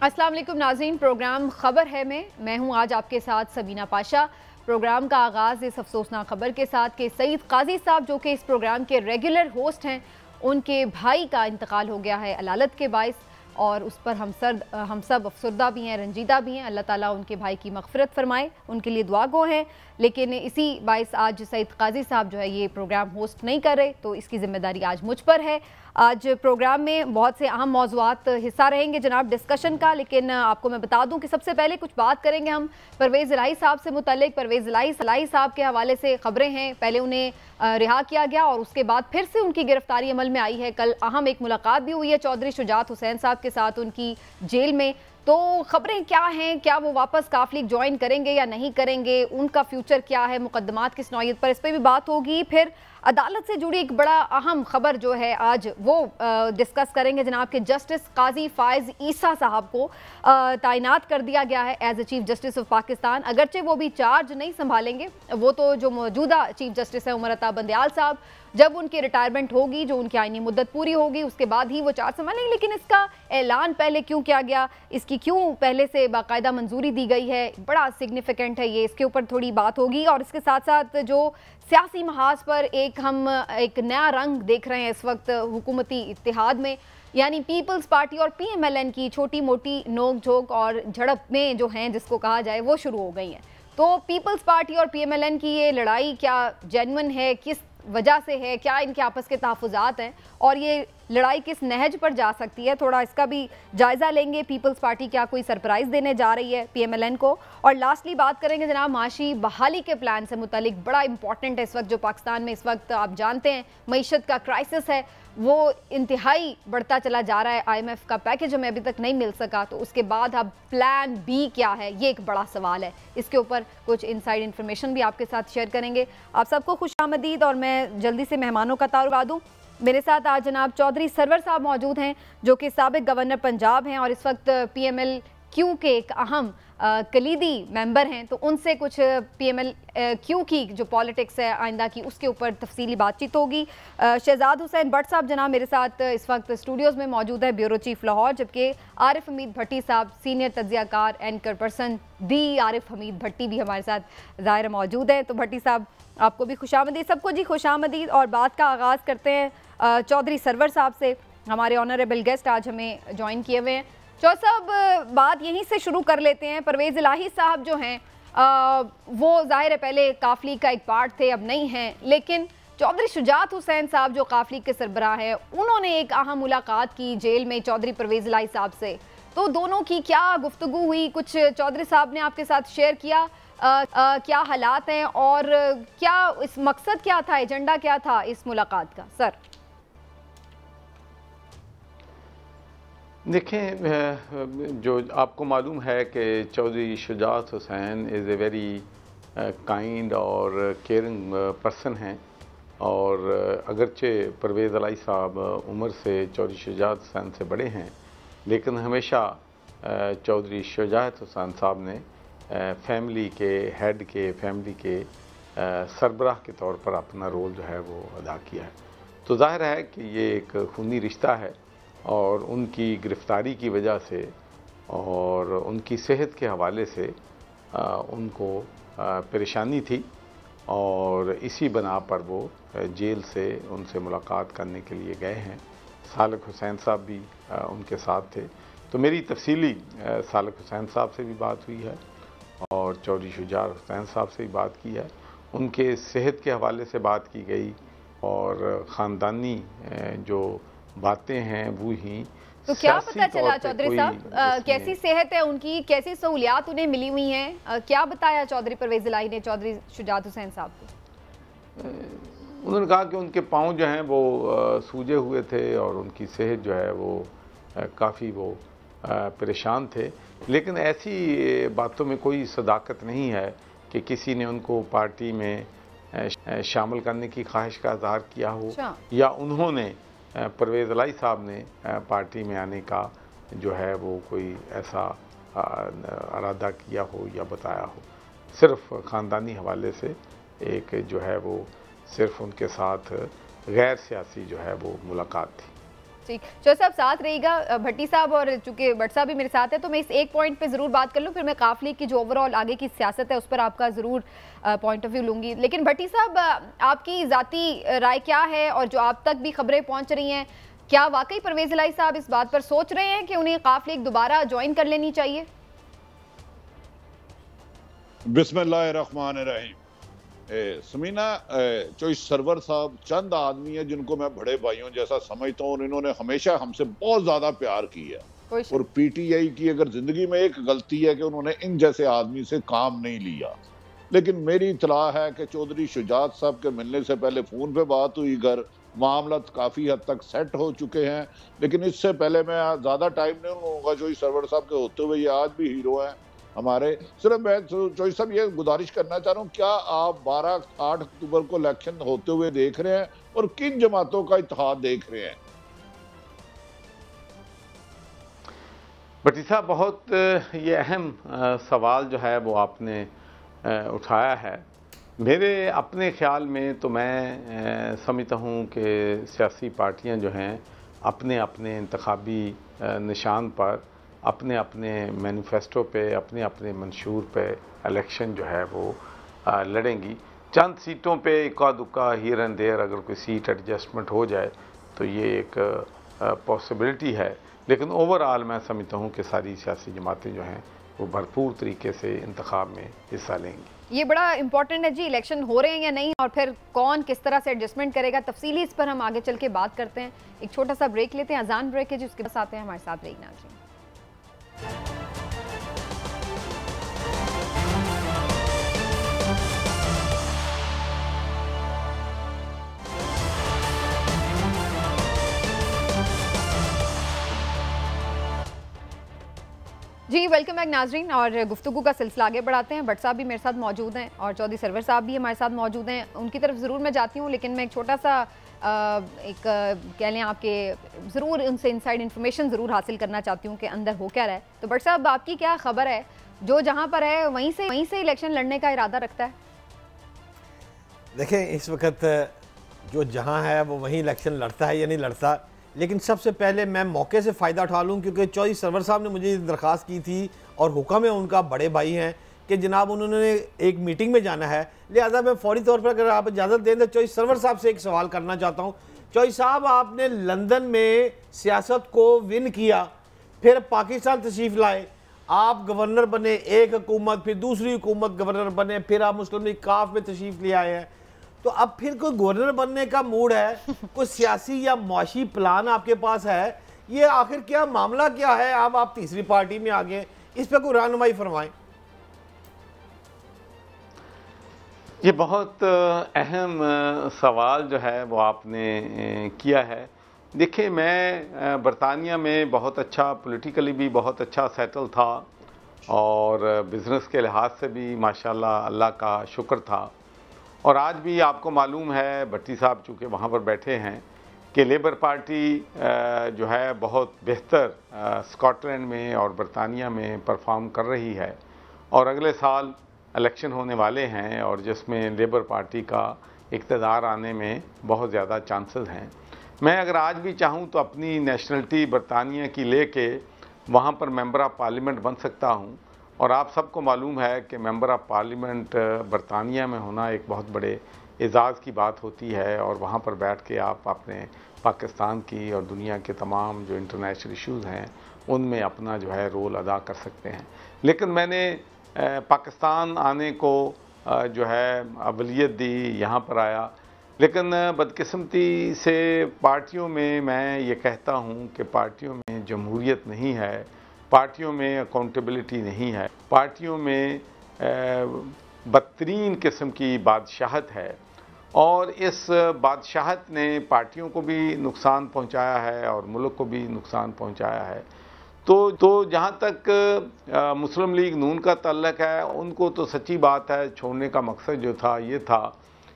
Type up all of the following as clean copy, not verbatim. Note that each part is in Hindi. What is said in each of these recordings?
अस्सलाम वालेकुम नाज़रीन, प्रोग्राम खबर है मैं हूं आज आपके साथ सबीना पाशा। प्रोग्राम का आगाज़ इस अफसोसनाक खबर के साथ कि सईद काजी साहब जो कि इस प्रोग्राम के रेगुलर होस्ट हैं, उनके भाई का इंतकाल हो गया है अलालत के बाइस, और उस पर हम सब अफसरदा भी हैं, रंजीदा भी हैं। अल्लाह ताला उनके भाई की मग़फ़िरत फरमाए, उनके लिए दुआ गो हैं। लेकिन इसी बाइस आज सईद काजी साहब जो है ये प्रोग्राम होस्ट नहीं कर रहे, तो इसकी ज़िम्मेदारी आज मुझ पर है। आज प्रोग्राम में बहुत से अहम मौज़ूआत हिस्सा रहेंगे जनाब डिस्कशन का, लेकिन आपको मैं बता दूं कि सबसे पहले कुछ बात करेंगे हम परवेज़ इलाही साहब से मुतल्लिक। परवेज़ इलाही साहब के हवाले से खबरें हैं, पहले उन्हें रिहा किया गया और उसके बाद फिर से उनकी गिरफ्तारी अमल में आई है। कल अहम एक मुलाकात भी हुई है चौधरी शुजात हुसैन साहब के साथ उनकी जेल में। तो खबरें क्या हैं, क्या वो वापस काफ लीग ज्वाइन करेंगे या नहीं करेंगे, उनका फ्यूचर क्या है, मुकदमात किस नौयत पर, इस पर भी बात होगी। फिर अदालत से जुड़ी एक बड़ा अहम खबर जो है आज वो डिस्कस करेंगे जनाब के जस्टिस काजी फायज ईसा साहब को तैनात कर दिया गया है as a chief justice of Pakistan. अगरचे वो भी चार्ज नहीं संभालेंगे, वो तो जो मौजूदा चीफ जस्टिस है उमर अता बंदयाल साहब, जब उनकी रिटायरमेंट होगी, जो उनकी आईनी मुद्दत पूरी होगी, उसके बाद ही वो चार्ज संभालेंगे। लेकिन इसका ऐलान पहले क्यों किया गया, इसकी क्यों पहले से बाकायदा मंजूरी दी गई है, बड़ा सिग्निफिकेंट है ये, इसके ऊपर थोड़ी बात होगी। और इसके साथ साथ जो सियासी महाज पर हम एक नया रंग देख रहे हैं इस वक्त हुकूमती इत्तेहाद में, यानी पीपल्स पार्टी और PMLN की छोटी मोटी नोक झोंक और झड़पें जो हैं जिसको कहा जाए वो शुरू हो गई हैं। तो पीपल्स पार्टी और PMLN की ये लड़ाई क्या जेन्युइन है, किस वजह से है, क्या इनके आपस के तहफ़्फ़ुज़ात हैं और ये लड़ाई किस नहज पर जा सकती है, थोड़ा इसका भी जायज़ा लेंगे। पीपल्स पार्टी क्या कोई सरप्राइज़ देने जा रही है PMLN को, और लास्टली बात करेंगे जनाब माशी बहाली के प्लान से मुतालिक। बड़ा इंपॉर्टेंट है इस वक्त, जो पाकिस्तान में इस वक्त आप जानते हैं मईशत का क्राइसिस है वो इंतहाई बढ़ता चला जा रहा है। IMF का पैकेज हमें अभी तक नहीं मिल सका, तो उसके बाद अब प्लान B क्या है, ये एक बड़ा सवाल है। इसके ऊपर कुछ इनसाइड इन्फॉर्मेशन भी आपके साथ शेयर करेंगे। आप सबको खुशामदीद, और मैं जल्दी से मेहमानों का तारुफ बता दूँ। मेरे साथ आज जनाब चौधरी सरवर साहब मौजूद हैं जो कि साबिक गवर्नर पंजाब हैं और इस वक्त PMLQ के एक अहम कलीदी मेंबर हैं। तो उनसे कुछ PMLQ की जो पॉलिटिक्स है आइंदा की, उसके ऊपर तफसीली बातचीत होगी। शहजाद हुसैन भट्ट साहब जनाब मेरे साथ इस वक्त स्टूडियोज़ में मौजूद है, ब्यूरो चीफ लाहौर, जबकि आरिफ हमीद भट्टी साहब सीनियर तज्ज़ियाकार एंकर पर्सन दी आरिफ हमीद भट्टी भी हमारे साथ ज़ाहिर मौजूद है। तो भट्टी साहब आपको भी खुशामदीद, सबको जी खुशामदीद। और बात का आगाज़ करते हैं चौधरी सरवर साहब से, हमारे ऑनरेबल गेस्ट आज हमें ज्वाइन किए हुए हैं। चौधरी साहब बात यहीं से शुरू कर लेते हैं। परवेज़ इलाही साहब जो हैं वो ज़ाहिर है पहले काफ लीग का एक पार्ट थे, अब नहीं हैं, लेकिन चौधरी शुजात हुसैन साहब जो काफ लीग के सरबराह हैं, उन्होंने एक अहम मुलाकात की जेल में चौधरी परवेज़ इलाही साहब से। तो दोनों की क्या गुफ्तगू हुई, कुछ चौधरी साहब ने आपके साथ शेयर किया, क्या हालात हैं और क्या इस मकसद क्या था, एजेंडा क्या था इस मुलाकात का? सर देखें, जो आपको मालूम है कि Chaudhry Shujaat Hussain is a very kind और केयरिंग पर्सन हैं, और अगरचे परवेज़ इलाही साहब उम्र से चौधरी शुजात हुसैन से बड़े हैं, लेकिन हमेशा चौधरी शुजात हुसैन साहब ने फैमिली के हेड के, फैमिली के सरबराह के तौर पर अपना रोल जो है वो अदा किया है। तो जाहिर है कि ये एक खूनी रिश्ता है, और उनकी गिरफ़्तारी की वजह से और उनकी सेहत के हवाले से उनको परेशानी थी, और इसी बना पर वो जेल से उनसे मुलाकात करने के लिए गए हैं। सालक हुसैन साहब भी उनके साथ थे। तो मेरी तफसीली सालक हुसैन साहब से भी बात हुई है और चौधरी शुजात हुसैन साहब से भी बात की है। उनके सेहत के हवाले से बात की गई, और ख़ानदानी जो बातें हैं वो ही। तो क्या पता चला चौधरी साहब, कैसी सेहत है उनकी, कैसी सहूलियात उन्हें मिली हुई हैं, क्या बताया चौधरी परवेज़ इलाही ने चौधरी शुजात हुसैन साहब को? उन्होंने कहा कि उनके पाँव जो हैं वो सूजे हुए थे और उनकी सेहत जो है वो काफ़ी वो परेशान थे, लेकिन ऐसी बातों में कोई सदाकत नहीं है कि किसी ने उनको पार्टी में शामिल करने की ख्वाहिश का इज़हार किया हो, या उन्होंने परवेज़ इलाही साहब ने पार्टी में आने का जो है वो कोई ऐसा इरादा किया हो या बताया हो। सिर्फ ख़ानदानी हवाले से एक जो है वो सिर्फ उनके साथ गैर सियासी जो है वो मुलाकात थी। ठीक, चौधरी साहब साथ रहिएगा। भट्टी साहब और चूंकि भट्ट साहब भी मेरे साथ है तो मैं इस एक पॉइंट पे ज़रूर बात कर लूँ, फिर मैं काफिले की जो ओवरऑल आगे की सियासत है उस पर आपका ज़रूर पॉइंट ऑफ व्यू लूँगी। लेकिन भट्टी साहब, आपकी ज़ाती राय क्या है, और जो आप तक भी खबरें पहुँच रही हैं, क्या वाकई परवेज़ इलाही साहब इस बात पर सोच रहे हैं कि उन्हें काफिले दोबारा ज्वाइन कर लेनी चाहिए? बिस्मिल्लाहिर्रहमानिर्रहीम। समीना, चॉइस सरवर साहब चंद आदमी है जिनको मैं बड़े भाइयों जैसा समझता हूँ और इन्होंने हमेशा हमसे बहुत ज्यादा प्यार किया। और पीटीआई की अगर जिंदगी में एक गलती है कि उन्होंने इन जैसे आदमी से काम नहीं लिया। लेकिन मेरी इतला है कि चौधरी शुजात साहब के मिलने से पहले फोन पे बात हुई, घर मामला काफी हद तक सेट हो चुके हैं। लेकिन इससे पहले मैं ज्यादा टाइम नहीं लूंगा। चॉइस सरवर साहब के होते हुए ये आज भी हीरो हैं हमारे। सिर्फ मैं चॉइस साहब ये गुजारिश करना चाह रहा हूँ, क्या आप 8 अक्टूबर को इलेक्शन होते हुए देख रहे हैं और किन जमातों का इत्तेहाद देख रहे हैं? भट्टी साहब, बहुत ये अहम सवाल जो है वो आपने उठाया है। मेरे अपने ख्याल में तो मैं समझता हूँ कि सियासी पार्टियाँ जो हैं अपने अपने इंतखाबी निशान पर, अपने अपने मैनिफेस्टो पे, अपने अपने मंशूर पे इलेक्शन जो है वो लड़ेंगी। चंद सीटों पे इक्का दुक्का हियर एंड देयर अगर कोई सीट एडजस्टमेंट हो जाए तो ये एक पॉसिबिलिटी है। लेकिन ओवरऑल मैं समझता हूँ कि सारी सियासी जमातें जो हैं वो भरपूर तरीके से इंतखाब में हिस्सा लेंगी। ये बड़ा इंपॉर्टेंट है जी, इलेक्शन हो रहे हैं या नहीं, और फिर कौन किस तरह से एडजस्टमेंट करेगा, तफसीली इस पर हम आगे चल के बात करते हैं। एक छोटा सा ब्रेक लेते हैं, अजान ब्रेक है जी, उसके बाद आते हैं हमारे साथ रहीना जी। जी वेलकम बैक नाजरीन, और गुफ्तगू का सिलसिला आगे बढ़ाते हैं। भट्ट साहब भी मेरे साथ मौजूद हैं और चौधरी सरवर साहब भी हमारे साथ मौजूद हैं। उनकी तरफ ज़रूर मैं जाती हूँ, लेकिन मैं एक छोटा सा कह लें आपके ज़रूर उनसे इनसाइड इन्फॉर्मेशन ज़रूर हासिल करना चाहती हूँ कि अंदर हो क्या रहा है। तो भट्ट साहब, आपकी क्या खबर है, जो जहाँ पर है वहीं से इलेक्शन लड़ने का इरादा रखता है? देखें, इस वक्त जो जहाँ है वो वहीं इलेक्शन लड़ता है या नहीं लड़ता। लेकिन सबसे पहले मैं मौके से फ़ायदा उठा लूँ, क्योंकि चौधरी सरवर साहब ने मुझे दरख्वास्त की थी और हुक्म है उनका, बड़े भाई हैं, कि जनाब उन्होंने एक मीटिंग में जाना है। लिहाजा मैं फौरी तौर पर अगर आप इजाज़त दें तो चौधरी सरवर साहब से एक सवाल करना चाहता हूँ। चौधरी साहब, आपने लंदन में सियासत को विन किया, फिर पाकिस्तान तशरीफ़ लाए, आप गवर्नर बने, एक हुकूमत फिर दूसरी हुकूमत गवर्नर बने, फिर आप मुस्लिम लीग काफ में तशरीफ़ ले आए हैं। तो अब फिर कोई गवर्नर बनने का मूड है, कोई सियासी या मुआशी प्लान आपके पास है? ये आखिर क्या मामला क्या है? अब आप तीसरी पार्टी में आ गए, इस पर कोई रहनुमाई फरमाएं। ये बहुत अहम सवाल जो है वो आपने किया है। देखिए, मैं बरतानिया में बहुत अच्छा पॉलिटिकली भी बहुत अच्छा सेटल था और बिज़नेस के लिहाज से भी माशाल्लाह अल्लाह का शुक्र था। और आज भी आपको मालूम है, भट्टी साहब चूँकि वहाँ पर बैठे हैं, कि लेबर पार्टी जो है बहुत बेहतर स्कॉटलैंड में और बरतानिया में परफॉर्म कर रही है और अगले साल इलेक्शन होने वाले हैं और जिसमें लेबर पार्टी का इक़्तिदार आने में बहुत ज़्यादा चांसेस हैं। मैं अगर आज भी चाहूँ तो अपनी नेशनलिटी बरतानिया की लेके वहाँ पर मेंबर ऑफ़ पार्लियामेंट बन सकता हूँ। और आप सबको मालूम है कि मेंबर ऑफ़ पार्लियामेंट बरतानिया में होना एक बहुत बड़े एज़ाज़ की बात होती है और वहाँ पर बैठ के आप अपने पाकिस्तान की और दुनिया के तमाम जो इंटरनेशनल इश्यूज़ हैं उनमें अपना जो है रोल अदा कर सकते हैं। लेकिन मैंने पाकिस्तान आने को जो है अवलियत दी, यहाँ पर आया। लेकिन बदकिस्मती से पार्टियों में मैं ये कहता हूँ कि पार्टियों में जमहूरियत नहीं है, पार्टियों में अकाउंटेबिलिटी नहीं है, पार्टियों में बदतरीन किस्म की बादशाहत है और इस बादशाहत ने पार्टियों को भी नुकसान पहुंचाया है और मुल्क को भी नुकसान पहुंचाया है। तो जहाँ तक मुस्लिम लीग नून का ताल्लुक है, उनको तो सच्ची बात है छोड़ने का मकसद जो था ये था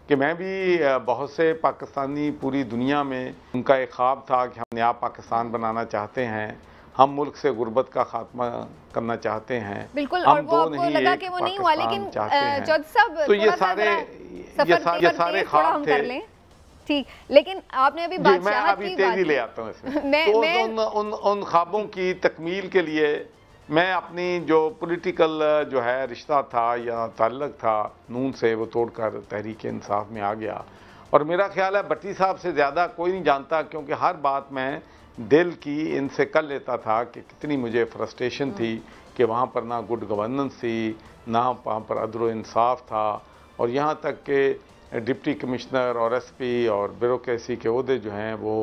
कि मैं भी बहुत से पाकिस्तानी पूरी दुनिया में उनका एक ख्वाब था कि हम नया पाकिस्तान बनाना चाहते हैं, हम मुल्क से गुर्बत का खात्मा करना चाहते हैं। बिल्कुल, और वो आपको लगा कि वो नहीं हुआ, लेकिन चौधरी साहब तो ये सारे ख्वाब थे। ठीक, लेकिन आपने अभी बादशाहत की बात, तेजी ले आता हूँ इसमें। तो उन ख्वाबों की तकमील के लिए मैं अपनी जो पॉलिटिकल जो है रिश्ता था या ताल्लुक था नून से, वो तोड़कर तहरीक इंसाफ में आ गया। और मेरा ख्याल है भट्टी साहब से ज़्यादा कोई नहीं जानता, क्योंकि हर बात मैं दिल की इनसे कर लेता था कि कितनी मुझे फ्रस्ट्रेशन थी कि वहाँ पर ना गुड गवर्नेंस थी, ना वहाँ पर अदल इंसाफ था, और यहाँ तक कि डिप्टी कमिश्नर और एसपी और ब्यूरोक्रेसी के ओहदे जो हैं वो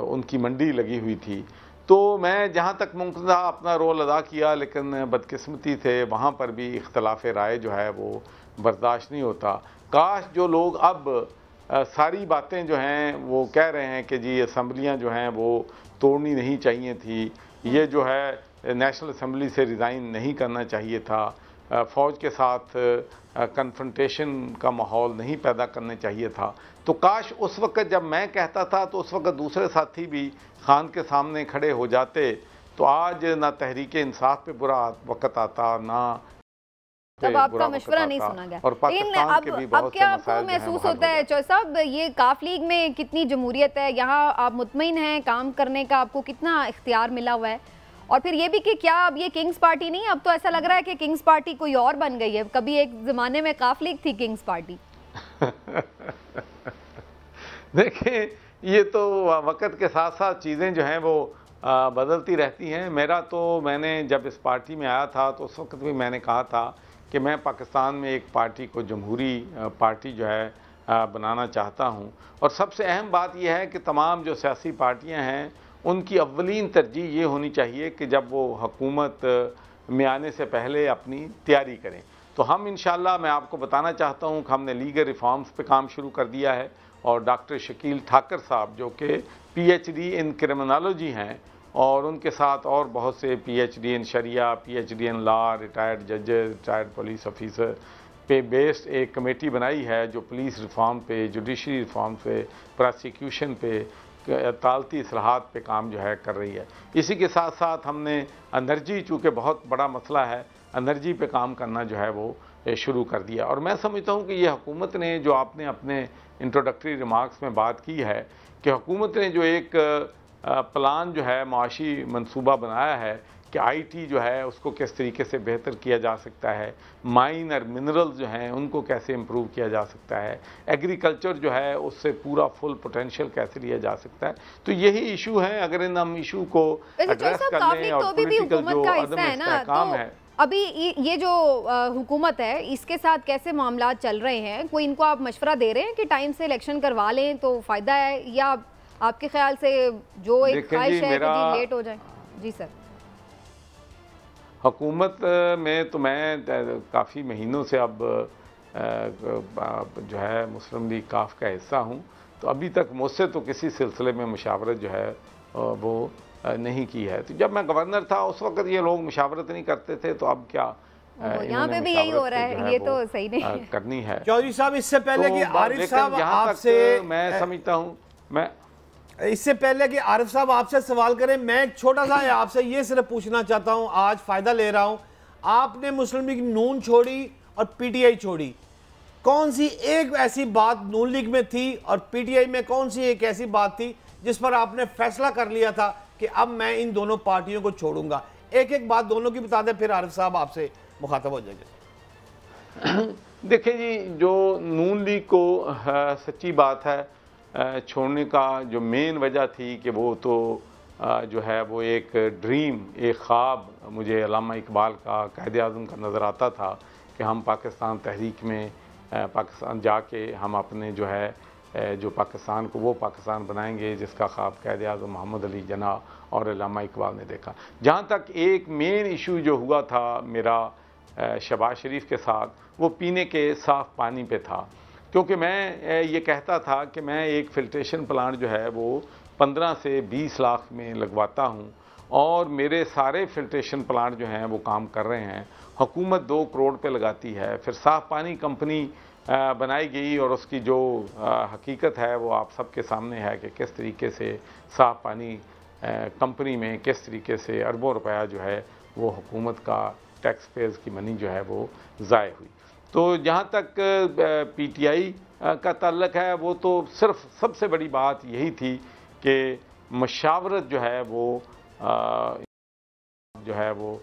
उनकी मंडी लगी हुई थी। तो मैं जहाँ तक मुमकिन था अपना रोल अदा किया, लेकिन बदकिस्मती से वहाँ पर भी इख्तलाफ राय जो है वो बर्दाश्त नहीं होता। काश जो लोग अब सारी बातें जो हैं वो कह रहे हैं कि जी असम्बलियाँ जो हैं वो तोड़नी नहीं चाहिए थी, ये जो है नेशनल असम्बली से रिज़ाइन नहीं करना चाहिए था, फ़ौज के साथ कन्फ्रंटेशन का माहौल नहीं पैदा करने चाहिए था, तो काश उस वक़्त जब मैं कहता था तो उस वक़्त दूसरे साथी भी खान के सामने खड़े हो जाते, तो आज ना तहरीक इंसाफ पे बुरा वक़्त आता, ना तब आपका मशवरा नहीं सुना गया। लेकिन अब क्या आपको महसूस होता है चौधरी साहब, ये काफ लीग में कितनी जमहूरियत है, यहाँ आप मुतमईन हैं काम करने का, आपको कितना इख्तियार मिला हुआ है? और फिर ये भी कि क्या अब ये किंग्स पार्टी नहीं, अब तो ऐसा लग रहा है कि किंग्स पार्टी कोई और बन गई है। कभी एक ज़माने में काफ लीग थी किंग्स पार्टी। देखिए, ये तो वक़्त के साथ साथ चीज़ें जो हैं वो बदलती रहती हैं। मैंने जब इस पार्टी में आया था तो उस वक्त भी मैंने कहा था कि मैं पाकिस्तान में एक पार्टी को जमहूरी पार्टी जो है बनाना चाहता हूं, और सबसे अहम बात यह है कि तमाम जो सियासी पार्टियां हैं उनकी अव्वलीन तरजीह ये होनी चाहिए कि जब वो हुकूमत में आने से पहले अपनी तैयारी करें। तो हम इंशाअल्लाह, मैं आपको बताना चाहता हूं कि हमने लीगल रिफॉर्म्स पे काम शुरू कर दिया है, और डॉक्टर शकील ठाकर साहब जो कि PhD इन क्रिमिनोलॉजी हैं, और उनके साथ और बहुत से PhD इन शरिया, PhD इन लॉ, रिटायर्ड जजेस, रिटायर्ड पुलिस ऑफिसर पे बेस्ड एक कमेटी बनाई है जो पुलिस रिफॉर्म पे, जुडिशरी रिफॉर्म पे, प्रोसिक्यूशन पे, अदालती इस्लाहात पे काम जो है कर रही है। इसी के साथ साथ हमने एनर्जी, चूँकि बहुत बड़ा मसला है, एनर्जी पे काम करना जो है वो शुरू कर दिया। और मैं समझता हूँ कि ये हुकूमत ने, जो आपने अपने इंट्रोडक्टरी रिमार्क्स में बात की है कि हुकूमत ने जो एक प्लान जो है माशी मंसूबा बनाया है कि IT जो है उसको किस तरीके से बेहतर किया जा सकता है, माइन और मिनरल्स जो हैं उनको कैसे इम्प्रूव किया जा सकता है, एग्रीकल्चर जो है उससे पूरा फुल पोटेंशियल कैसे लिया जा सकता है, तो यही इशू है। अगर इन हम इशू को एड्रेस कर लें, और पॉलिटिकल जो अदम इस्तेहकाम है, अभी ये जो हुकूमत है इसके साथ कैसे मामला चल रहे हैं, कोई इनको आप मशवरा दे रहे हैं कि टाइम से इलेक्शन करवा लें तो फ़ायदा है, या आपके ख्याल से जो एक ख्वाहिश है कि जी लेट हो जाए? जी सर। हुकूमत में तो मैं काफ़ी महीनों से अब जो है मुस्लिम लीग काफ का हिस्सा हूँ, तो अभी तक मुझसे तो किसी सिलसिले में मुशावरत जो है वो नहीं की है। तो जब मैं गवर्नर था उस वक्त ये लोग मुशावरत नहीं करते थे, तो अब क्या यहाँ पे भी यही हो रहा है, ये तो सही नहीं करनी है। चौधरी साहब, इससे पहले कि आरिफ साहब आपसे, मैं समझता हूँ, इससे पहले कि आरिफ साहब आपसे सवाल करें, मैं एक छोटा सा आपसे ये सिर्फ पूछना चाहता हूँ, आज फ़ायदा ले रहा हूँ, आपने मुस्लिम लीग नून छोड़ी और PTI छोड़ी, कौन सी एक ऐसी बात नून लीग में थी और PTI में कौन सी एक ऐसी बात थी जिस पर आपने फैसला कर लिया था कि अब मैं इन दोनों पार्टियों को छोड़ूंगा? एक एक बात दोनों की बता दें, फिर आरिफ साहब आपसे मुखातब हो जाएंगे। देखिए जी, जो नून लीग को सच्ची बात है छोड़ने का जो मेन वजह थी कि वो तो जो है वो एक ड्रीम, एक ख्वाब मुझे अल्लामा इकबाल का कायदे आज़म का नज़र आता था कि हम पाकिस्तान तहरीक में पाकिस्तान जाके हम अपने जो है जो पाकिस्तान को वो पाकिस्तान बनाएंगे जिसका ख्वाब कायदे आज़म मोहम्मद अली जिन्ना और अल्लामा इकबाल ने देखा। जहाँ तक एक मेन इशू जो हुआ था मेरा शहबाज शरीफ के साथ, वो पीने के साफ़ पानी पे था, क्योंकि मैं ये कहता था कि मैं एक फ़िल्ट्रेशन प्लांट जो है वो 15 से 20 लाख में लगवाता हूँ, और मेरे सारे फ़िल्ट्रेशन प्लांट जो हैं वो काम कर रहे हैं, हुकूमत 2 करोड़ पे लगाती है, फिर साफ़ पानी कंपनी बनाई गई, और उसकी जो हकीकत है वो आप सबके सामने है कि किस तरीके से साफ़ पानी कंपनी में किस तरीके से अरबों रुपया जो है वो हुकूमत का टैक्स पेयर्स की मनी जो है वो ज़ाय हुई। तो जहाँ तक PTI का ताल्लुक है, वो तो सिर्फ सबसे बड़ी बात यही थी कि मशावरत जो है वो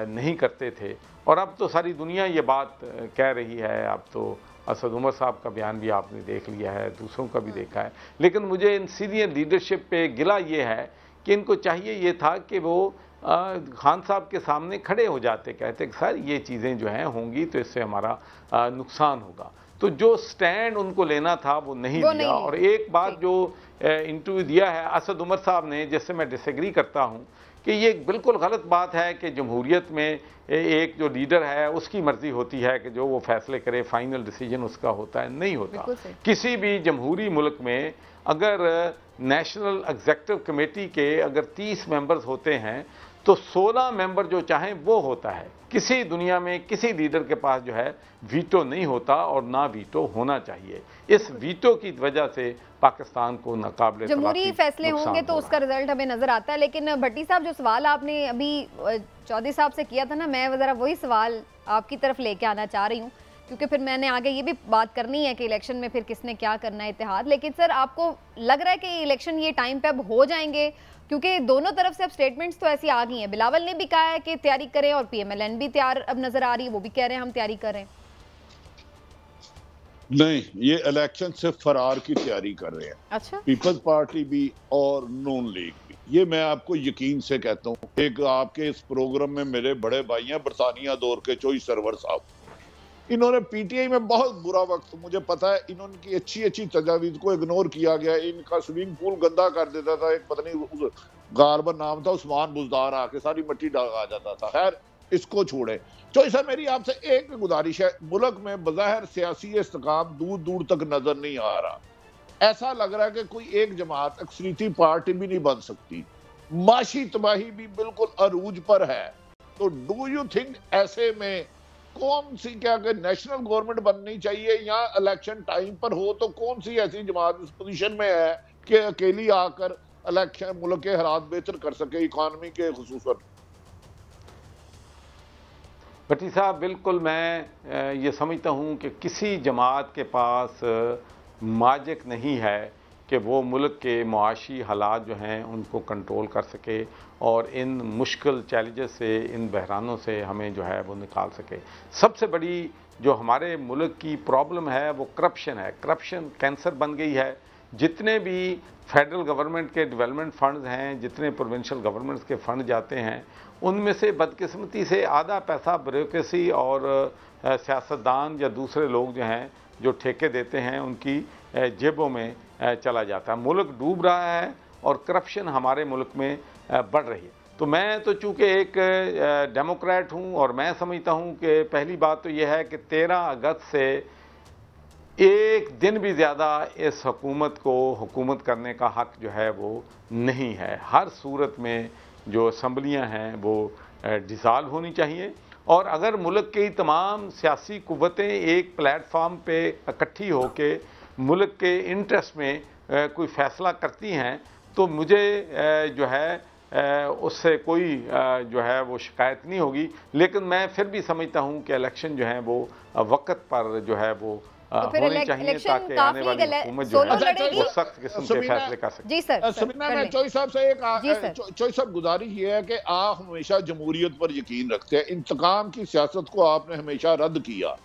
नहीं करते थे। और अब तो सारी दुनिया ये बात कह रही है, अब तो असद उमर साहब का बयान भी आपने देख लिया है, दूसरों का भी देखा है। लेकिन मुझे इन सीनियर लीडरशिप पे गिला ये है कि इनको चाहिए ये था कि वो खान साहब के सामने खड़े हो जाते, कहते कि सर ये चीज़ें जो हैं होंगी तो इससे हमारा नुकसान होगा। तो जो स्टैंड उनको लेना था वो नहीं लिया। और एक बात जो इंटरव्यू दिया है असद उमर साहब ने, जिससे मैं डिसएग्री करता हूँ कि ये बिल्कुल गलत बात है कि जमहूरियत में एक जो लीडर है उसकी मर्जी होती है कि जो वो फैसले करे, फाइनल डिसीजन उसका होता है, नहीं होता। किसी भी जमहूरी मुल्क में अगर नेशनल एग्जीक्यूटिव कमेटी के अगर 30 मेंबर्स होते हैं तो 16 मेंबर जो चाहें वो होता है। किसी दुनिया में किसी लीडर के पास जो है वीटो नहीं होता और ना वीटो होना चाहिए। इस वीटो की वजह से पाकिस्तान को नाकाबिले जमहूरी फैसले होंगे तो उसका रिजल्ट हमें नजर आता है। लेकिन भट्टी साहब, जो सवाल आपने अभी चौधरी साहब से किया था ना, मैं ज़रा वही सवाल आपकी तरफ लेके आना चाह रही हूँ, क्योंकि फिर मैंने आगे ये भी बात करनी है कि इलेक्शन में फिर किसने क्या करना है, इत्तेहाद। लेकिन सर, आपको लग रहा है कि इलेक्शन ये टाइम पे अब हो जाएंगे? क्योंकि दोनों तरफ से अब स्टेटमेंट्स तो ऐसी आ गई हैं। बिलावल ने भी कहा है कि तैयारी करें और PMLN भी तैयार अब नजर आ रही है, वो भी कह रहे हैं हम तैयारी करें। नहीं, ये इलेक्शन से फरार की तैयारी कर रहे हैं। अच्छा। पीपल्स पार्टी भी और नून लीग भी, ये मैं आपको यकीन से कहता हूँ। एक आपके इस प्रोग्राम में मेरे बड़े भाई हैं बरतानिया दौर के चोई सरवर साहब, इन्होंने पीटीआई में बहुत बुरा वक्त, मुझे पता है, इन्होंने अच्छी तजावीज को इग्नोर किया गया। इनका स्विमिंग पूल गंदा कर देता था एक पता नहीं गार्बर नाम था, उस्मान बुजदार, आके सारी मिट्टी आ जाता था। खैर इसको छोड़े। तो सर मेरी आपसे एक गुजारिश है, मुल्क में बज़ाहिर सियासी इस्तेकाम दूर दूर तक नजर नहीं आ रहा। ऐसा लग रहा है कि कोई एक जमात अक्सरियती पार्टी भी नहीं बन सकती, माशी तबाही भी बिल्कुल अरूज पर है। तो डू यू थिंक ऐसे में कौन सी, क्या कि नेशनल गवर्नमेंट बननी चाहिए या इलेक्शन टाइम पर हो तो कौन सी ऐसी जमात इस पोजीशन में है कि अकेली आकर इलेक्शन मुल्क के हालात बेहतर कर सके, इकॉनमी के खुसूसन? भट्टी साहब, बिल्कुल मैं ये समझता हूँ कि किसी जमात के पास माजिक नहीं है कि वो मुल्क के मुआशी हालात जो हैं उनको कंट्रोल कर सके और इन मुश्किल चैलेंजेस से, इन बहरानों से हमें जो है वो निकाल सके। सबसे बड़ी जो हमारे मुल्क की प्रॉब्लम है वो करप्शन है। करप्शन कैंसर बन गई है। जितने भी फेडरल गवर्नमेंट के डेवलपमेंट फंड्स हैं, जितने प्रोविंशियल गवर्नमेंट्स के फंड जाते हैं, उनमें से बदकिस्मती से आधा पैसा ब्यूरोक्रेसी और सियासतदान या दूसरे लोग जो हैं जो ठेके देते हैं उनकी जेबों में चला जाता है। मुल्क डूब रहा है और करप्शन हमारे मुल्क में बढ़ रही है। तो मैं तो चूँकि एक डेमोक्रेट हूँ और मैं समझता हूँ कि पहली बात तो यह है कि 13 अगस्त से एक दिन भी ज़्यादा इस हुकूमत को हुकूमत करने का हक जो है वो नहीं है। हर सूरत में जो असम्बलियाँ हैं वो डिसॉल्व होनी चाहिए और अगर मुल्क की तमाम सियासी कुव्वतें एक प्लेटफार्म पे इकट्ठी होके मुल्क के इंटरेस्ट में कोई फ़ैसला करती हैं तो मुझे जो है उससे कोई जो है वो शिकायत नहीं होगी। लेकिन मैं फिर भी समझता हूँ कि इलेक्शन जो है वो वक्त पर जो है वो होने चाहिए ताकि आने वाली हुकूमत जो है वो सख्त किस्म के फैसले कर सके। जी सर। समीना, मैं चोई साहब से एक चोई साहब गुजारिश ये है कि आप हमेशा जमहूरियत पर यकीन रखते हैं, इंतकाम की सियासत को आपने हमेशा रद्द किया।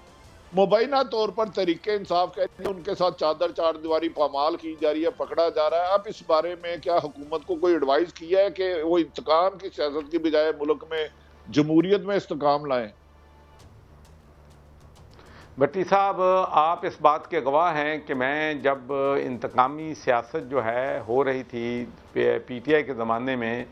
मुबैना तौर पर तरीके इंसाफ कहते हैं उनके साथ चादर चार दीवारी पामाल की जा रही है, पकड़ा जा रहा है। आप इस बारे में क्या हुकूमत को कोई एडवाइस किया है कि वो इंतकाम की सियासत की बजाय मुल्क में जमहूरियत में इस्तेकाम लाएं? भट्टी साहब, आप इस बात के गवाह हैं कि मैं जब इंतकामी सियासत जो है हो रही थी PTI के ज़माने में,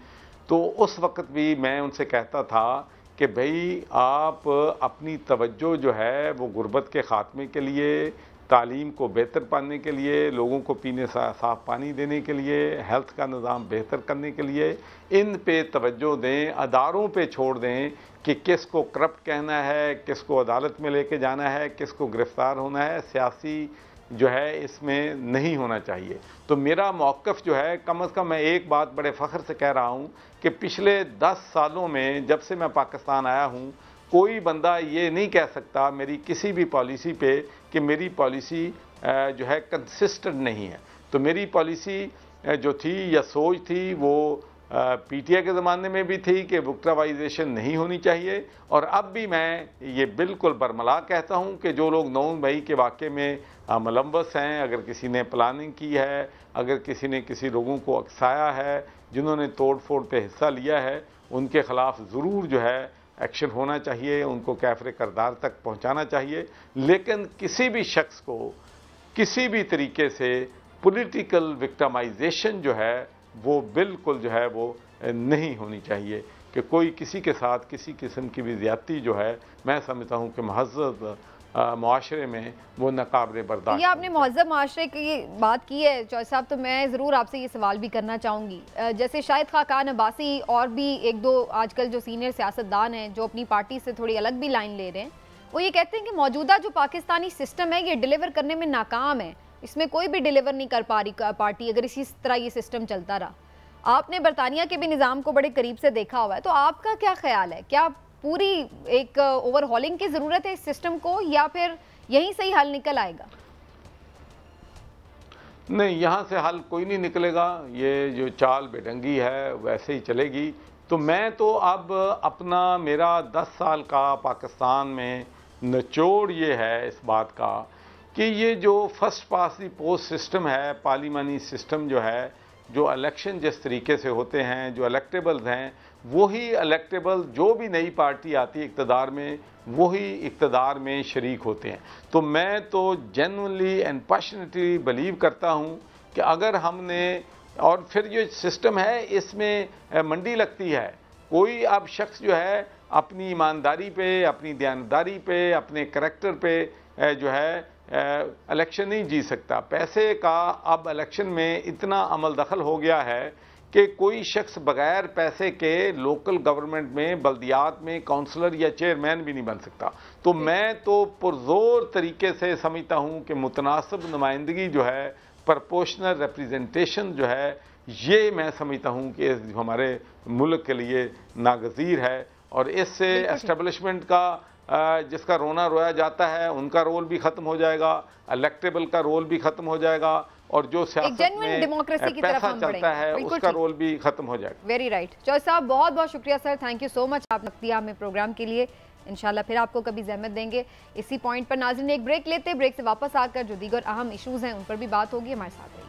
तो उस वक्त भी मैं उनसे कहता था कि भाई आप अपनी तवज्जो जो है वो गुर्बत के ख़ात्मे के लिए, तालीम को बेहतर पाने के लिए, लोगों को पीने साफ़ पानी देने के लिए, हेल्थ का निज़ाम बेहतर करने के लिए इन पे तवज्जो दें, अदारों पे छोड़ दें कि किसको करप्ट कहना है, किसको अदालत में लेके जाना है, किसको गिरफ़्तार होना है। सियासी जो है इसमें नहीं होना चाहिए। तो मेरा मौक़िफ़ जो है, कम अज़ कम मैं एक बात बड़े फ़ख्र से कह रहा हूँ कि पिछले 10 सालों में जब से मैं पाकिस्तान आया हूँ, कोई बंदा ये नहीं कह सकता मेरी किसी भी पॉलिसी पे कि मेरी पॉलिसी जो है कंसिस्टेंट नहीं है। तो मेरी पॉलिसी जो थी या सोच थी वो पीटीआई के ज़माने में भी थी कि विक्टिमाइजेशन नहीं होनी चाहिए, और अब भी मैं ये बिल्कुल बरमला कहता हूँ कि जो लोग 9 मई के वाक़े में मुलव्वस हैं, अगर किसी ने प्लानिंग की है, अगर किसी ने किसी लोगों को उकसाया है, जिन्होंने तोड़ फोड़ पे हिस्सा लिया है, उनके ख़िलाफ़ ज़रूर जो है एक्शन होना चाहिए, उनको कैफ़रे करदार तक पहुँचाना चाहिए। लेकिन किसी भी शख्स को किसी भी तरीके से पॉलिटिकल विक्टिमाइजेशन जो है वो बिल्कुल जो है वो नहीं होनी चाहिए, कि कोई किसी के साथ किसी किस्म की भी ज़्यादती जो है, मैं समझता हूँ कि महज़्ज़ब मुआशरे में वो नाकाबिले बर्दाश्त। ये आपने महज़्ज़ब मुआशरे की बात की है चौधरी साहब, तो मैं ज़रूर आपसे ये सवाल भी करना चाहूँगी। जैसे शाहिद खाकान अब्बासी और भी एक दो आजकल जो सीनियर सियासतदान हैं जो अपनी पार्टी से थोड़ी अलग भी लाइन ले रहे हैं, वो ये कहते हैं कि मौजूदा जो पाकिस्तानी सिस्टम है ये डिलीवर करने में नाकाम है, इसमें कोई भी डिलीवर नहीं कर पा रही पार्टी अगर इसी तरह ये सिस्टम चलता रहा। आपने बरतानिया के भी निज़ाम को बड़े करीब से देखा हुआ है, तो आपका क्या ख्याल है, क्या पूरी एक ओवरहॉलिंग की ज़रूरत है इस सिस्टम को, या फिर यहीं से ही हल निकल आएगा? नहीं, यहाँ से हल कोई नहीं निकलेगा, ये जो चाल बेढंगी है वैसे ही चलेगी। तो मैं तो अब अपना मेरा 10 साल का पाकिस्तान में निचोड़ ये है इस बात का कि ये जो first pass the post system है, पार्लिमानी सिस्टम जो है, जो इलेक्शन जिस तरीके से होते हैं, जो इलेक्टेबल्स हैं, वही इलेक्टेबल जो भी नई पार्टी आती है इक़्तिदार में, वही इक़्तिदार में शरीक होते हैं। तो मैं तो जेन्युइनली एंड पैशनेटली बिलीव करता हूँ कि अगर हमने, और फिर जो सिस्टम है इसमें मंडी लगती है, कोई अब शख्स जो है अपनी ईमानदारी पे, अपनी दयानतदारी पे, अपने करैक्टर पे जो है इलेक्शन नहीं जीत सकता। पैसे का अब इलेक्शन में इतना अमल दखल हो गया है कि कोई शख्स बगैर पैसे के लोकल गवर्नमेंट में, बल्दियात में काउंसलर या चेयरमैन भी नहीं बन सकता। तो मैं तो पुरजोर तरीके से समझता हूँ कि मुतनासिब नुमाइंदगी जो है, प्रपोर्शनल रिप्रेजेंटेशन जो है, ये मैं समझता हूँ कि हमारे मुल्क के लिए नागज़ीर है, और इससे एस्टेब्लिशमेंट का जिसका रोना रोया जाता है उनका रोल भी खत्म हो जाएगा, इलेक्टेबल का रोल भी खत्म हो जाएगा, और जो सियासत में पैसा चलता है उसका रोल भी खत्म हो जाएगा। Very right. चौधरी साहब बहुत बहुत शुक्रिया sir, thank you so much आप वक्त दिया हमें प्रोग्राम के लिए। इंशाल्लाह फिर आपको कभी ज़हमत देंगे। इसी पॉइंट पर नाज़रीन एक ब्रेक लेते, ब्रेक से वापस आकर जो दीगर अहम इशूज़ हैं उन पर भी बात होगी। हमारे साथ रहिए।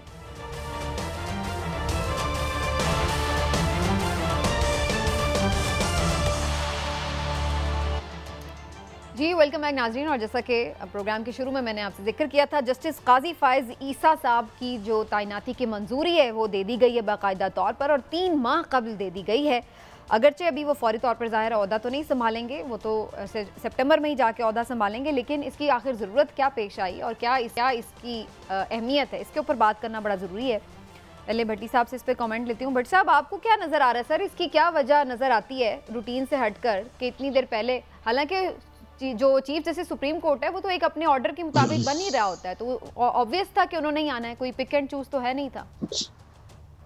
जी वेलकम बैक नाज़रीन। और जैसा कि प्रोग्राम के शुरू में मैंने आपसे जिक्र किया था, जस्टिस काजी फ़ाइज़ ईसा साहब की जो तैनाती की मंजूरी है वो दे दी गई है बाकायदा तौर पर, और 3 माह कबल दे दी गई है। अगरचे अभी वो फौरी तौर पर ज़ाहिर ओहदा तो नहीं संभालेंगे, वो तो सितंबर में ही जाके ओहदा संभालेंगे, लेकिन इसकी आखिर ज़रूरत क्या पेश आई और क्या इसकी अहमियत है, इसके ऊपर बात करना बड़ा ज़रूरी है। पहले भट्टी साहब से इस पर कमेंट लेती हूँ। भट्टी साहब, आपको क्या नज़र आ रहा है सर, इसकी क्या वजह नज़र आती है रूटीन से हटकर कि इतनी देर पहले, हालांकि जो चीफ जस्टिस सुप्रीम कोर्ट है वो तो एक अपने ऑर्डर के मुताबिक बन ही रहा होता है, तो ऑब्वियस था कि उन्होंने ही आना है, कोई पिक एंड चूज तो है नहीं था।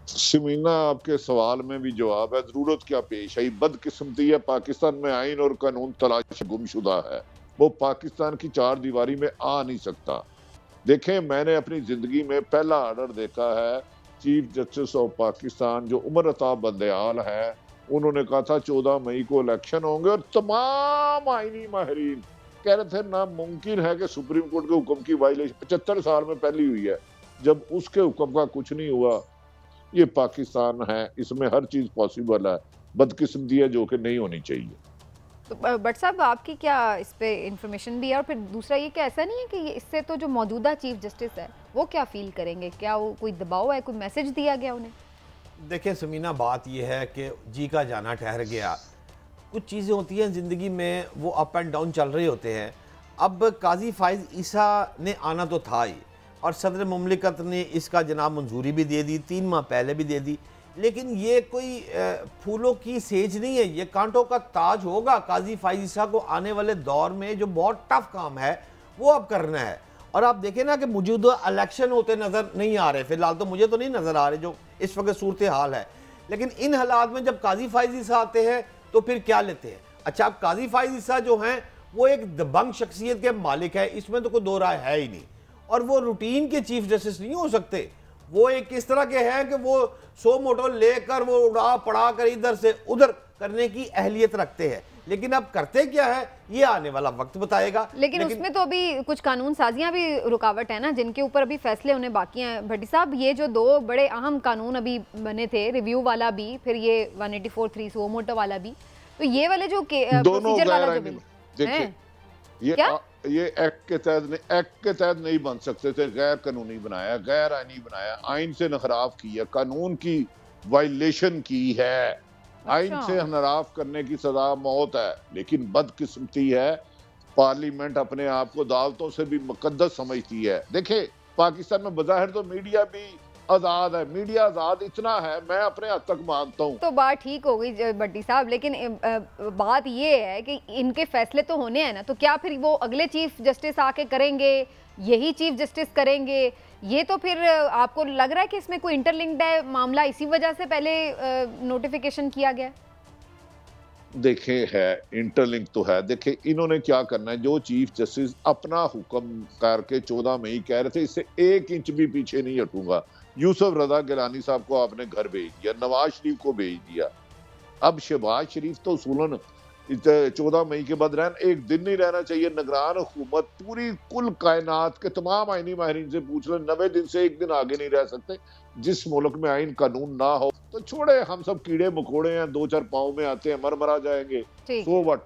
शमीना, आपके सवाल में भी जवाब है। जरूरत क्या पेश आई? बदकिस्मती है, पाकिस्तान में आइन और कानून तलाश गुमशुदा है, वो पाकिस्तान की 4 दीवारी में आ नहीं सकता। देखें, मैंने अपनी जिंदगी में पहला ऑर्डर देखा है चीफ जस्टिस ऑफ पाकिस्तान जो उमर अताब बंदयाल है, उन्होंने कहा था 14 मई को इलेक्शन होंगे, और तमाम आईनी माहिरीन कह रहे थे नामुमकिन है कि सुप्रीम कोर्ट के हुक्म की वायलेशन 75 साल में पहली हुई है। जब उसके हुक्म का कुछ नहीं हुआ, ये पाकिस्तान है, इसमें हर चीज पॉसिबल है, बदकिस्मती है जो कि नहीं होनी चाहिए। तो बट साहब, आपकी क्या इस पे इंफॉर्मेशन भी है, और फिर दूसरा ये कि ऐसा नहीं है कि इससे तो जो मौजूदा चीफ जस्टिस है वो क्या फील करेंगे, क्या वो कोई दबाव है, कोई मैसेज दिया गया उन्हें? देखिए समीना, बात यह है कि जी का जाना ठहर गया। कुछ चीज़ें होती हैं ज़िंदगी में, वो अप एंड डाउन चल रहे होते हैं। अब काजी फ़ाइज़ ईसा ने आना तो था ही, और सदर मुमलिकत ने इसका जनाब मंजूरी भी दे दी, 3 माह पहले भी दे दी, लेकिन ये कोई फूलों की सेज नहीं है, ये कांटों का ताज होगा। काजी फ़ाइज़ ईसा को आने वाले दौर में जो बहुत टफ काम है वो अब करना है। और आप देखें ना कि मौजूदा इलेक्शन होते नज़र नहीं आ रहे, फिलहाल तो मुझे तो नहीं नज़र आ रहे जो इस वक्त सूरत हाल है, लेकिन इन हालात में जब काजी फ़ाइज़ ईसा आते हैं तो फिर क्या लेते हैं? अच्छा, काजी फ़ाइज़ ईसा जो हैं वो एक दबंग शख्सियत के मालिक है, इसमें तो कोई दो राय है ही नहीं। और वो रूटीन के चीफ जस्टिस नहीं हो सकते। वो एक इस तरह के हैं कि वो 100 मोटो लेकर वो उड़ा पड़ा कर इधर से उधर करने की अहलियत रखते हैं, लेकिन अब करते क्या है ये आने वाला वक्त बताएगा। लेकिन उसमें तो अभी कुछ कानून साजियां भी रुकावट है ना, जिनके ऊपर अभी फैसले होने बाकी हैं। भट्टी साहब, ये जो 2 बड़े अहम कानून अभी बने थे, रिव्यू वाला भी, फिर ये 184(3) सुओ मोटो वाला भी, तो ये वाले जो प्रोसीजर वाला जो बिल देखिए, ये एक्ट के तहत नहीं बन सकते थे, गैर कानूनी बनाया, गैर आईनी बनाया, आइन से नखराफ किया, कानून की वायलेशन की है। आइन से नराफ करने की सजा मौत है, लेकिन बदकिस्मती है पार्लियामेंट अपने आप को अदालतों से भी मुकद्दस समझती है। देखे, पाकिस्तान में बज़ाहिर तो मीडिया भी आजाद है, मीडिया आजाद इतना है, मैं अपने हद तक मानता हूँ। तो बात ठीक हो गई भट्टी साहब, लेकिन बात ये है कि इनके फैसले तो होने हैं ना, तो क्या फिर वो अगले चीफ जस्टिस आके करेंगे, यही चीफ जस्टिस करेंगे? ये तो फिर आपको लग रहा है कि इसमें कोई इंटरलिंक्ड है मामला, इसी वजह से पहले नोटिफिकेशन किया गया? देखें, है इंटरलिंक तो है। देखें, इन्होंने क्या करना है, जो चीफ जस्टिस अपना हुक्म करके 14 मई कह रहे थे, इससे 1 इंच भी पीछे नहीं हटूंगा। यूसुफ रजा गिलानी साहब को आपने घर भेज दिया, नवाज शरीफ को भेज दिया, अब शहबाज शरीफ तो उसूलन 14 मई के बाद एक दिन नहीं रहना चाहिए। निगरान हुकूमत पूरी कुल कायनात के तमाम आईनी माहिरीन से पूछ ले, 90 दिन से 1 दिन आगे नहीं रह सकते। जिस मुल्क में आइन कानून ना हो तो छोड़े, हम सब कीड़े मकोड़े हैं, 2-4 पाँव में आते हैं, मर जाएंगे, सो वट,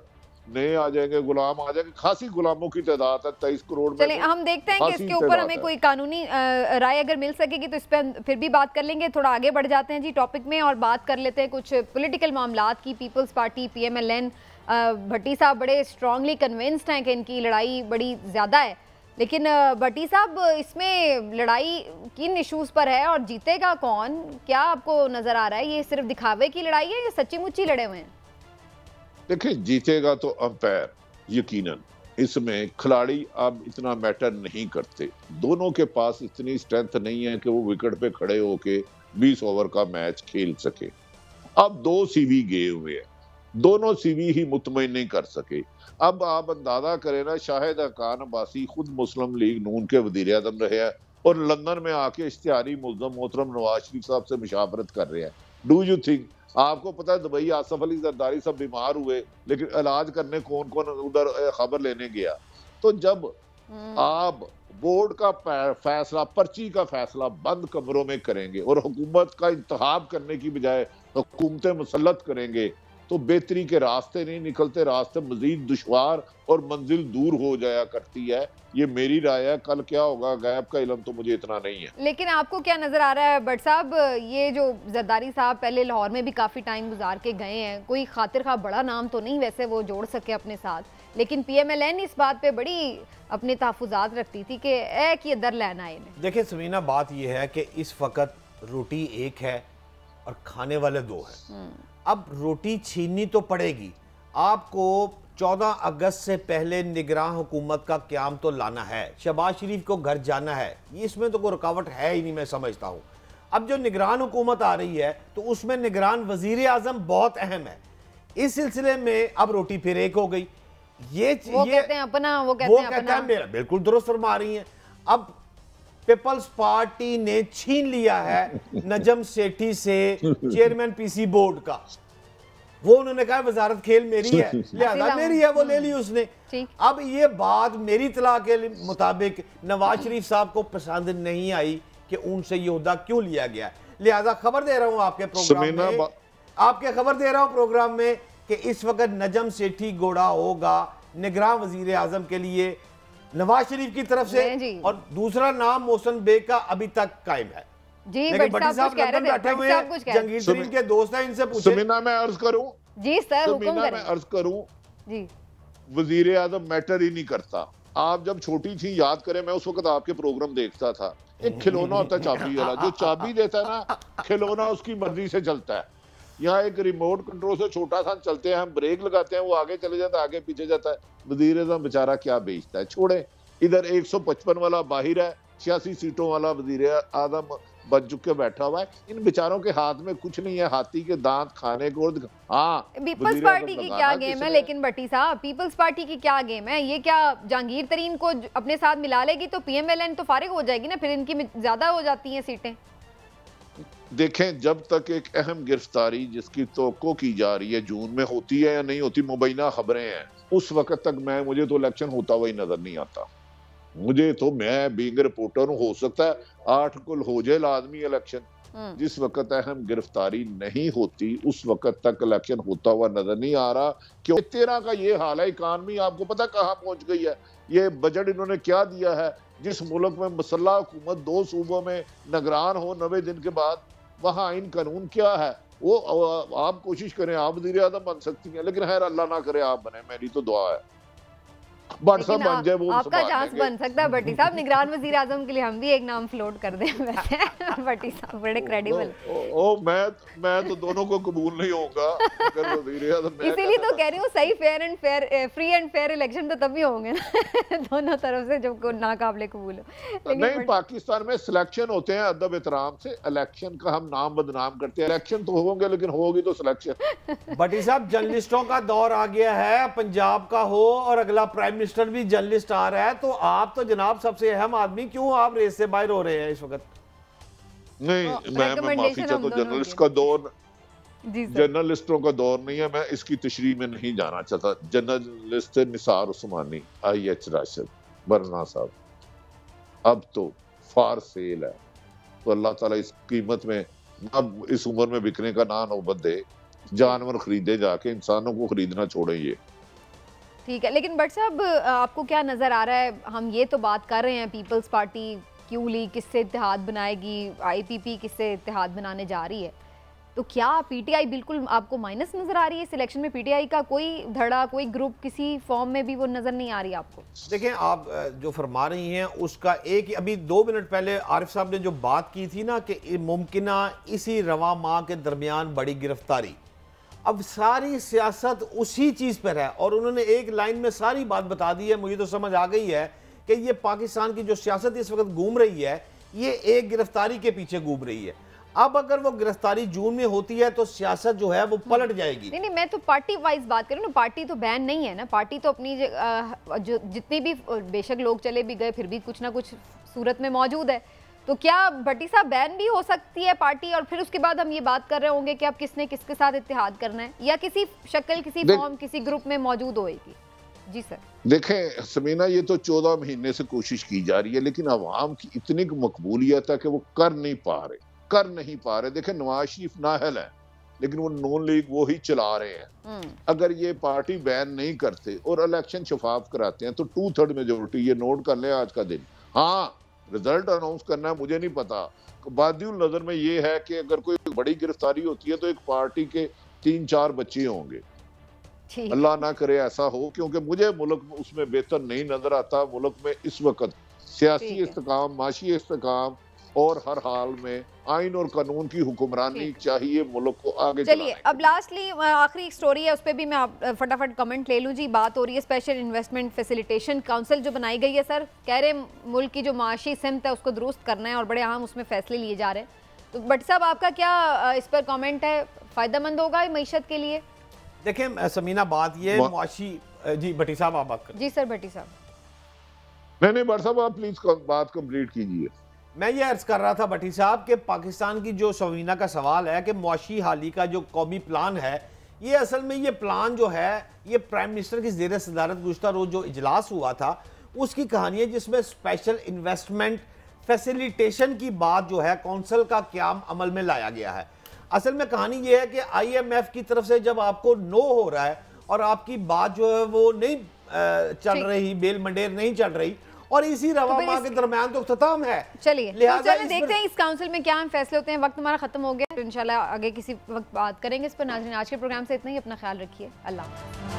नए आ जाएंगे, गुलाम आ जाएंगे। खासी गुलामों की तादाद है 23 करोड़ में। चलिए, हम देखते हैं कि इसके ऊपर हमें कोई कानूनी राय अगर मिल सकेगी तो इस पर फिर भी बात कर लेंगे। थोड़ा आगे बढ़ जाते हैं जी टॉपिक में और बात कर लेते हैं कुछ पॉलिटिकल मामलात की। पीपल्स पार्टी PMLN, भट्टी साहब बड़े स्ट्रांगली कन्विंस्ड हैं कि इनकी लड़ाई बड़ी ज़्यादा है, लेकिन भट्टी साहब, इसमें लड़ाई किन इश्यूज़ पर है और जीतेगा कौन? क्या आपको नज़र आ रहा है, ये सिर्फ दिखावे की लड़ाई है या सच्ची मुच्ची लड़े हुए हैं? देखिए, जीतेगा तो अंपायर यकीनन, इसमें खिलाड़ी अब इतना मैटर नहीं करते। दोनों के पास इतनी स्ट्रेंथ नहीं है कि वो विकेट पे खड़े होके 20 ओवर का मैच खेल सके। अब 2 CV गए हुए हैं, दोनों CV ही मुतमईन नहीं कर सके। अब आप अंदाजा करें ना, शाहिद खान अब्बासी खुद मुस्लिम लीग नून के वजीर आज़म रहे हैं और लंदन में आके इश्तिहारी मुल्ज़म मोहतरम नवाज शरीफ साहब से मुशावरत कर रहे हैं। डू यू थिंक, आपको पता है दुबई आसफ अली जरदारी सब बीमार हुए, लेकिन इलाज करने कौन कौन उधर खबर लेने गया? तो जब आप बोर्ड का फैसला, पर्ची का फैसला बंद कमरों में करेंगे और हुकूमत का इंतखाब करने की बजाय हुकूमतें मुसल्लत करेंगे, तो बेहतरी के रास्ते नहीं निकलते, रास्ते मजीद दुश्वार और मंजिल दूर हो जाया करती है। ये मेरी राय है, कल क्या होगा गैब का इल्म तो मुझे इतना नहीं है। लेकिन आपको क्या नजर आ रहा है भट्ट साहब, ये जो जरदारी साहब पहले लाहौर में भी काफी टाइम गुजार के गए हैं, कोई खातिर खा बड़ा नाम तो नहीं वैसे वो जोड़ सके अपने साथ, लेकिन PMLN इस बात पे बड़ी अपने तहफुजात रखती थी कि एक ये दर लेना है इन्हें। देखिए समीना, बात ये है कि इस वक्त रोटी एक है और खाने वाले 2 हैं। अब रोटी छीननी तो पड़ेगी आपको। 14 अगस्त से पहले निगरान हुकूमत का क्याम तो लाना है, शहबाज शरीफ को घर जाना है, ये इसमें तो कोई रुकावट है ही नहीं, मैं समझता हूँ। अब जो निगरान हुकूमत आ रही है तो उसमें निगरान वजीर आजम बहुत अहम है। इस सिलसिले में अब रोटी फिर एक हो गई। वो कहते हैं अपना, वो कहते हैं मेरा, बिल्कुल दुरुस्त फरमा रही है। अब पीपल्स पार्टी ने छीन लिया है नजम सेठी से चेयरमैन PC बोर्ड का। वो उन्होंने कहा वजारत खेल मेरी है, लिहाजा मेरी है, वो ले ली उसने। अब ये बात मेरी इतला के मुताबिक नवाज शरीफ साहब को पसंद नहीं आई कि उनसे ये ओहदा क्यों लिया गया। लिहाजा खबर दे रहा हूं आपके प्रोग्राम में कि इस वक्त नजम सेठी घोड़ा होगा निगरान वजीर आजम के लिए नवाज शरीफ की तरफ से, और दूसरा नाम मोहसिन बेग का अभी तक कायम है। जी, भट्टी साहब बैठे हुए हैं, जंगीर तरीन के दोस्त हैं, इनसे पूछें। सुमीना, मैं अर्ज करूं जी सर, हुक्म करें। मैं अर्ज करूं जी, वजीर आजम मैटर ही नहीं करता। आप जब छोटी थी याद करें, मैं उस वक्त आपके प्रोग्राम देखता था। एक खिलौना होता है चाबी वाला, जो चाबी देता है ना, खिलौना उसकी मर्जी से चलता है। यहाँ एक रिमोट कंट्रोल से छोटा सा चलते हैं, हम ब्रेक लगाते हैं, वो आगे चले जाता है, आगे पीछे जाता है। वजीर आजम बेचारा क्या बेचता है, छोड़े। इधर 155 वाला बाहिर है, 86 सीटों वाला वजीर आजम बच चुके बैठा हुआ है। इन बेचारों के हाथ में कुछ नहीं है, हाथी के दांत खाने को। हाँ, पीपल्स पार्टी की क्या गेम है लेकिन भट्टी साहब, पीपल्स पार्टी की क्या गेम है? ये क्या जहांगीर तरीन को अपने साथ मिला लेगी तो पीएमएलएन तो फारिग हो जाएगी ना, फिर इनकी ज्यादा हो जाती हैं सीटें। देखें, जब तक एक अहम गिरफ्तारी जिसकी तवक्को की जा रही है जून में होती है या नहीं होती, मुबैना खबरें हैं, उस वक्त तक मुझे तो इलेक्शन होता हुआ ही नजर नहीं आता। मुझे तो, मैं बीइंग रिपोर्टर हूं, हो सकता है 8 को हो जाए लाजमी इलेक्शन, जिस वक्त अहम गिरफ्तारी नहीं होती उस वक्त तक इलेक्शन होता हुआ नजर नहीं आ रहा। क्यों 13 का ये हाल है, इकानमी आपको पता कहां पहुंच गई है। ये बजट इन्होंने क्या दिया है, जिस मुल्क में मुसल्लह हुकूमत 2 सूबों में निगरान हो 90 दिन के बाद, वहां आइन कानून क्या है। वो आप कोशिश करें, आप वज़ीर आज़म बन सकती हैं, लेकिन खैर अल्लाह ना करे आप बने, मेरी तो दुआ है। बट सब बन जाए वो आपका चांस बन सकता है भट्टी साहब, निगरान वजीर आजम के लिए हम भी एक नाम फ्लोट कर दें वैसे। भट्टी साहब बड़े क्रेडिबल। मैं तो दोनों को कबूल नहीं होगा अगर वजीर आजम। इसीलिए तो कह रही हूँ सही fair and fair, free and fair election तो तभी होंगे ना दोनों तरफ से, जब को नाकाबिले कबूल हो। नहीं, पाकिस्तान में सिलेक्शन होते हैं अदब एहतराम से, इलेक्शन का हम नाम बदनाम करते हैं। इलेक्शन तो होंगे लेकिन होगी तो सिलेक्शन। भट्टी साहब, जर्नलिस्टों का दौर आ गया है, पंजाब का हो और अगला प्राइम मिनिस्टर भी जर्नलिस्ट आ रहा है, तो आप तो जनाब सबसे अहम आदमी, क्यों आप रेस से बाहर हो रहे हैं इस वक्त? नहीं, मैं माफी चाहता हूं, जर्नलिस्ट का दौर, जर्नलिस्टों का दौर नहीं है। मैं इसकी तशरीह में नहीं जाना चाहता। जर्नलिस्ट निसार उस्मानी, IH राशिद, बरना साहब, अब तो फार सेल है। तो अल्लाह ताला इस कीमत में, अब इस उम्र में बिकने का ना नौबत दे। जानवर खरीदे जाके, इंसानों को खरीदना छोड़े। ये ठीक है, लेकिन भट्ट साहब आपको क्या नज़र आ रहा है? हम ये तो बात कर रहे हैं पीपल्स पार्टी क्यों ली, किससे इत्तेहाद बनाएगी, IPP किससे इत्तेहाद बनाने जा रही है, तो क्या PTI बिल्कुल आपको माइनस नज़र आ रही है इस इलेक्शन में? PTI का कोई धड़ा, कोई ग्रुप किसी फॉर्म में भी वो नज़र नहीं आ रही आपको? देखें, आप जो फरमा रही हैं उसका एक, अभी 2 मिनट पहले आरिफ साहब ने जो बात की थी ना कि मुमकिना इसी रवा माह के दरमियान बड़ी गिरफ्तारी, अब सारी सियासत उसी चीज़ पर है और उन्होंने एक लाइन में सारी बात बता दी है। मुझे तो समझ आ गई है कि ये पाकिस्तान की जो सियासत इस वक्त घूम रही है, ये एक गिरफ्तारी के पीछे घूम रही है। अब अगर वो गिरफ्तारी जून में होती है तो सियासत जो है वो पलट जाएगी। नहीं, मैं तो पार्टी वाइज बात कर रही हूँ ना, पार्टी तो बैन नहीं है ना, पार्टी तो अपनी जो जितने भी बेशक लोग चले भी गए फिर भी कुछ ना कुछ सूरत में मौजूद है। तो क्या भट्टी साहब बैन भी हो सकती है पार्टी, और फिर उसके बाद हम ये बात कर रहे होंगे कि अब किसने किसके साथ इत्तेहाद करना है, या किसी शक्ल, किसी फॉर्म, किसी ग्रुप में मौजूद होएगी? जी सर। देखें समीना, ये तो 14 महीने से कोशिश की जा रही है, लेकिन अवाम की इतनी मकबूलियत है कि वो कर नहीं पा रहे। देखें, नवाज शरीफ नाअहल है, लेकिन वो नून लीग वो ही चला रहे हैं। अगर ये पार्टी बैन नहीं करते और इलेक्शन शफाफ कराते हैं तो 2/3 मेजोरिटी, ये नोट कर ले आज का दिन। हाँ, रिजल्ट अनाउंस करना है, मुझे नहीं पता। बादियुल नजर में ये है कि अगर कोई बड़ी गिरफ्तारी होती है तो एक पार्टी के 3-4 बच्चे होंगे। अल्लाह ना करे ऐसा हो, क्योंकि मुझे मुल्क में उसमें बेहतर नहीं नजर आता। मुल्क में इस वक्त सियासी इस्तेकाम, माशी इस्तेकाम और हर हाल में आइन और कानून की हुक्मरानी चाहिए मुल्क को आगे। चलिए, अब लास्टली आखिरी स्टोरी है, उस पर भी मैं फटाफट कमेंट ले लूँ जी। बात हो रही है स्पेशल इन्वेस्टमेंट फैसिलिटेशन काउंसिल जो बनाई गई है। सर कह रहे हैं मुल्क की जो माशी सिमत है उसको दुरुस्त करना है और बड़े अहम उसमें फैसले लिए जा रहे हैं। तो भट्ट साहब, आपका क्या इस पर कॉमेंट है? फ़ायदेमंद होगा मईशत के लिए? देखें समीना, बात ये मुआशी, जी भट्टी साहब आप बात करें। जी सर, भट्टी साहब। नहीं भट्ट साहब, आप प्लीज बात कंप्लीट कीजिए। मैं ये अर्ज कर रहा था भट्टी साहब कि पाकिस्तान की जो समीना का सवाल है कि मुआशी हाली का जो कौमी प्लान है, ये असल में ये प्लान जो है ये प्राइम मिनिस्टर की ज़ेर सदारत गुज़श्ता रोज़ जो इजलास हुआ था उसकी कहानी है, जिसमें स्पेशल इन्वेस्टमेंट फैसिलिटेशन की बात जो है कौंसल का क़याम अमल में लाया गया है। असल में कहानी ये है कि IMF की तरफ से जब आपको नो हो रहा है और आपकी बात जो है वो नहीं चल रही, बेल मंडेर नहीं चल रही, और इसी रवा माह के दरमियान तो अख्ताम है। चलिए देखते हैं इस काउंसिल में क्या फैसले होते हैं। वक्त हमारा खत्म हो गया, तो इंशाल्लाह आगे किसी वक्त बात करेंगे इस पर। नाज़रीन, आज के प्रोग्राम से इतना ही। अपना ख्याल रखिए। अल्लाह।